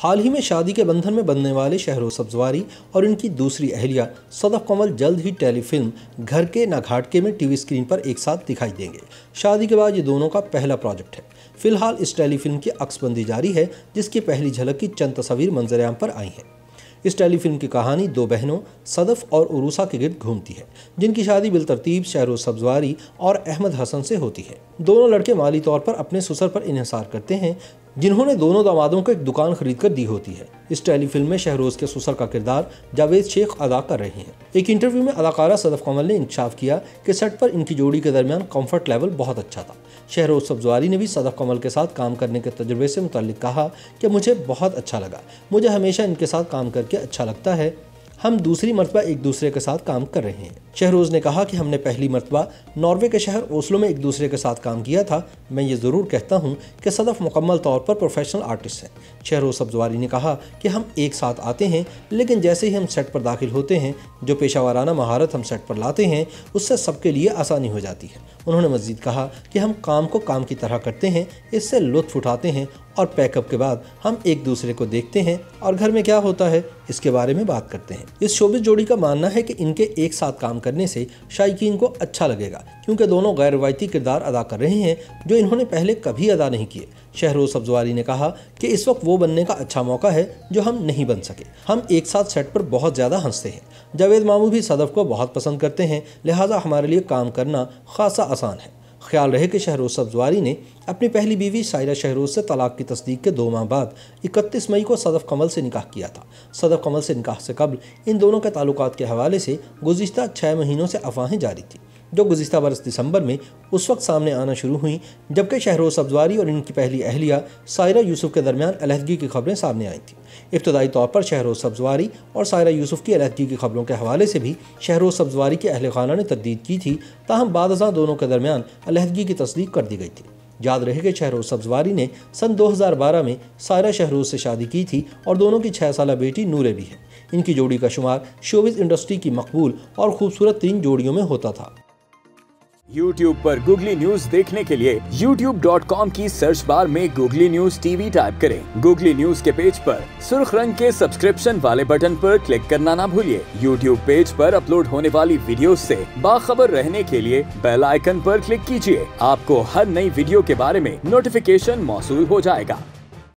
हाल ही में शादी के बंधन में बंधने वाले शहरोज सब्जवारी और इनकी दूसरी अहलिया सदफ कमल जल्द ही टेलीफिल्म घर के ना घाटके में टीवी स्क्रीन पर एक साथ दिखाई देंगे। शादी के बाद ये दोनों का पहला प्रोजेक्ट है। फिलहाल इस टेलीफिल्म की अक्सबंदी जारी है, जिसकी पहली झलक की चंद तस्वीर मंजर-ए-आम पर आई हैं। इस टेलीफिल्म की कहानी दो बहनों सदफ और उरूसा के गिर्द घूमती है, जिनकी शादी बिलतरतीब शहरोज सब्जवारी और अहमद हसन से होती है। दोनों लड़के माली तौर पर अपने ससुर पर इन्हिसार करते हैं, जिन्होंने दोनों दामादों को एक दुकान खरीद कर दी होती है। इस टेलीफिल्म में शहरोज के ससुर का किरदार जावेद शेख अदा कर रहे हैं। एक इंटरव्यू में अदाकारा सदफ कमल ने इंकशाफ किया कि सेट पर इनकी जोड़ी के दरमियान कंफर्ट लेवल बहुत अच्छा था। शहरोज सब्जवारी ने भी सदफ कमल के साथ काम करने के तजुर्बे से मुताल्लिक कहा कि मुझे बहुत अच्छा लगा, मुझे हमेशा इनके साथ काम करके अच्छा लगता है। हम दूसरी मरतबा एक दूसरे के साथ काम कर रहे हैं। शहरोज ने कहा कि हमने पहली मरतबा नॉर्वे के शहर ओस्लो में एक दूसरे के साथ काम किया था। मैं ये ज़रूर कहता हूँ कि सदफ मुकम्मल तौर पर प्रोफेशनल आर्टिस्ट हैं। शहरोज सब्जवारी ने कहा कि हम एक साथ आते हैं, लेकिन जैसे ही हम सेट पर दाखिल होते हैं, जो पेशावराना महारत हम सेट पर लाते हैं, उससे सबके लिए आसानी हो जाती है। उन्होंने मज़ीद कहा कि हम काम को काम की तरह करते हैं, इससे लुत्फ़ उठाते हैं और पैकअप के बाद हम एक दूसरे को देखते हैं और घर में क्या होता है इसके बारे में बात करते हैं। इस शोबिज़ जोड़ी का मानना है कि इनके एक साथ काम करने से शायकीन को अच्छा लगेगा, क्योंकि दोनों गैर रवायती किरदार अदा कर रहे हैं जो इन्होंने पहले कभी अदा नहीं किए। शहरोज सब्जवारी ने कहा कि इस वक्त वो बनने का अच्छा मौका है जो हम नहीं बन सके। हम एक साथ सेट पर बहुत ज़्यादा हंसते हैं। जावेद मामू भी सदफ को बहुत पसंद करते हैं, लिहाजा हमारे लिए काम करना खासा आसान है। ख्याल रहे कि शहरोज सब्जवारी ने अपनी पहली बीवी सायरा शहरोज से तलाक की तस्दीक के 2 माह बाद 31 मई को सदफ कमल से निकाह किया था। सदफ कमल से निकाह से कबल इन दोनों के ताल्लुकात के हवाले से गुज़िश्ता 6 महीनों से अफवाहें जारी थी, जो गुज़िश्ता बरस दिसंबर में उस वक्त सामने आना शुरू हुई जबकि शहरोज सब्जवारी और इनकी पहली अहलिया सायरा यूसुफ के दरमियान अलहदगी की खबरें सामने आई थीं। इब्तदाई तौर पर शहरोज सब्जवारी और सायरा यूसुफ की अलहदगी की खबरों के हवाले से भी शहरोज सब्जवारी के अहल खाना ने तरदीद की थी, ताहम बाद दोनों के दरमियान अलहदगी की तस्दीक कर दी गई थी। याद रहे कि शहरोज सब्जवारी ने सन 2012 में सायरा शहरोज से शादी की थी और दोनों की 6 साला बेटी नूरे भी है। इनकी जोड़ी का शुमार शोबिज़ इंडस्ट्री की मकबूल और खूबसूरत 3 जोड़ियों में होता था। YouTube पर गूगली न्यूज देखने के लिए youtube.com की सर्च बार में गूगली न्यूज टीवी टाइप करें। गूगली न्यूज के पेज पर सुर्ख रंग के सब्सक्रिप्शन वाले बटन पर क्लिक करना ना भूलिए। YouTube पेज पर अपलोड होने वाली वीडियोस से बाखबर रहने के लिए बेल आइकन पर क्लिक कीजिए। आपको हर नई वीडियो के बारे में नोटिफिकेशन मौसूल हो जाएगा।